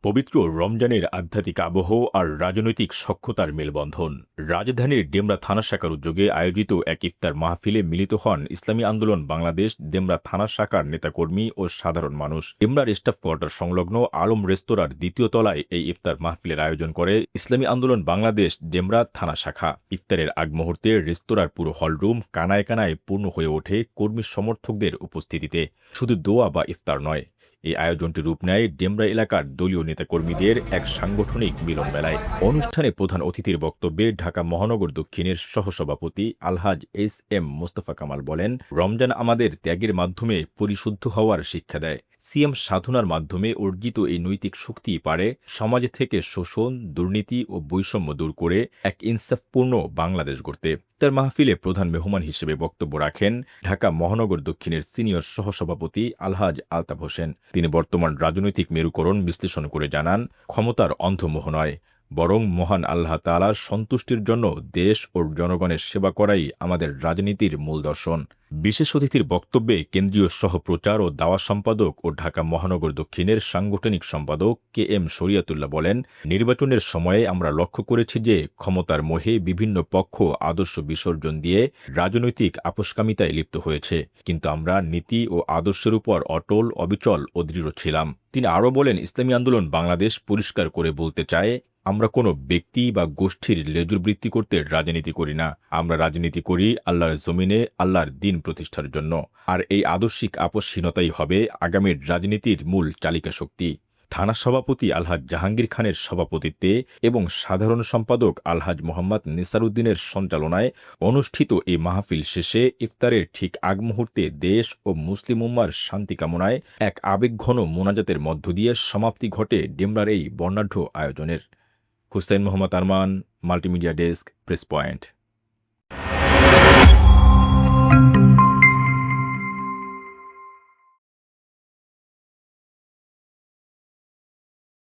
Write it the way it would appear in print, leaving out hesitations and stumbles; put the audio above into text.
পবিত্র রমজানের আধ্যাত্মিক আবহ আর রাজনৈতিক সখ্যতার মেলবন্ধন। রাজধানীর ডেমরা থানা শাখার উদ্যোগে আয়োজিত এক ইফতার মাহফিলে মিলিত হন ইসলামী আন্দোলন বাংলাদেশ ডেমরা থানা শাখার নেতাকর্মী ও সাধারণ মানুষ। ডেমরার স্টাফ কোয়ার্টার সংলগ্ন আলম রেস্তোরাঁর দ্বিতীয় তলায় এই ইফতার মাহফিলের আয়োজন করে ইসলামী আন্দোলন বাংলাদেশ ডেমরা থানা শাখা। ইফতারের আগ মুহূর্তে রেস্তোরাঁর পুরো হলরুম কানায় কানায় পূর্ণ হয়ে ওঠে কর্মী সমর্থকদের উপস্থিতিতে। শুধু দোয়া বা ইফতার নয়, এই আয়োজনটি রূপ নেয় ডেমরা এলাকার দলীয় নেতাকর্মীদের এক সাংগঠনিক মিলনমেলায়। অনুষ্ঠানে প্রধান অতিথির বক্তব্যে ঢাকা মহানগর দক্ষিণের সহসভাপতি আলহাজ এস মোস্তফা কামাল বলেন, রমজান আমাদের ত্যাগের মাধ্যমে পরিশুদ্ধ হওয়ার শিক্ষা দেয়। সিয়াম সাধনার মাধ্যমে অর্জিত এই নৈতিক শক্তি পারে সমাজ থেকে শোষণ, দুর্নীতি ও বৈষম্য দূর করে এক ইনসাফপূর্ণ বাংলাদেশ গড়তে। তার মাহফিলে প্রধান মেহমান হিসেবে বক্তব্য রাখেন ঢাকা মহানগর দক্ষিণের সিনিয়র সহসভাপতি আলহাজ আলতাফ হোসেন। তিনি বর্তমান রাজনৈতিক মেরুকরণ বিশ্লেষণ করে জানান, ক্ষমতার অন্ধমোহ নয়, বরং মহান আল্লাহ তাআলার সন্তুষ্টির জন্য দেশ ও জনগণের সেবা করাই আমাদের রাজনীতির মূল দর্শন। বিশেষ অতিথির বক্তব্যে কেন্দ্রীয় সহপ্রচার ও দাওয়া সম্পাদক ও ঢাকা মহানগর দক্ষিণের সাংগঠনিক সম্পাদক KM শরিয়াতুল্লাহ বলেন, নির্বাচনের সময়ে আমরা লক্ষ্য করেছি যে ক্ষমতার মোহে বিভিন্ন পক্ষ আদর্শ বিসর্জন দিয়ে রাজনৈতিক আপোসকামিতায় লিপ্ত হয়েছে, কিন্তু আমরা নীতি ও আদর্শের উপর অটল, অবিচল ও দৃঢ় ছিলাম। তিনি আরও বলেন, ইসলামী আন্দোলন বাংলাদেশ পরিষ্কার করে বলতে চায়, আমরা কোনো ব্যক্তি বা গোষ্ঠীর লেজুরবৃত্তি করতে রাজনীতি করি না। আমরা রাজনীতি করি আল্লাহর জমিনে আল্লাহর দ্বীন প্রতিষ্ঠার জন্য। আর এই আদর্শিক আপোসহীনতাই হবে আগামীর রাজনীতির মূল চালিকা শক্তি। থানা সভাপতি আলহাজ জাহাঙ্গীর খানের সভাপতিত্বে এবং সাধারণ সম্পাদক আলহাজ মোহাম্মদ নিসার উদ্দিনের সঞ্চালনায় অনুষ্ঠিত এই মাহফিল শেষে ইফতারের ঠিক আগ মুহূর্তে দেশ ও মুসলিম উম্মার শান্তি কামনায় এক আবেগঘন মোনাজাতের মধ্য দিয়ে সমাপ্তি ঘটে ডেমরার এই বর্ণাঢ্য আয়োজনের। Hussain Mohammad Arman, multimedia desk, press point.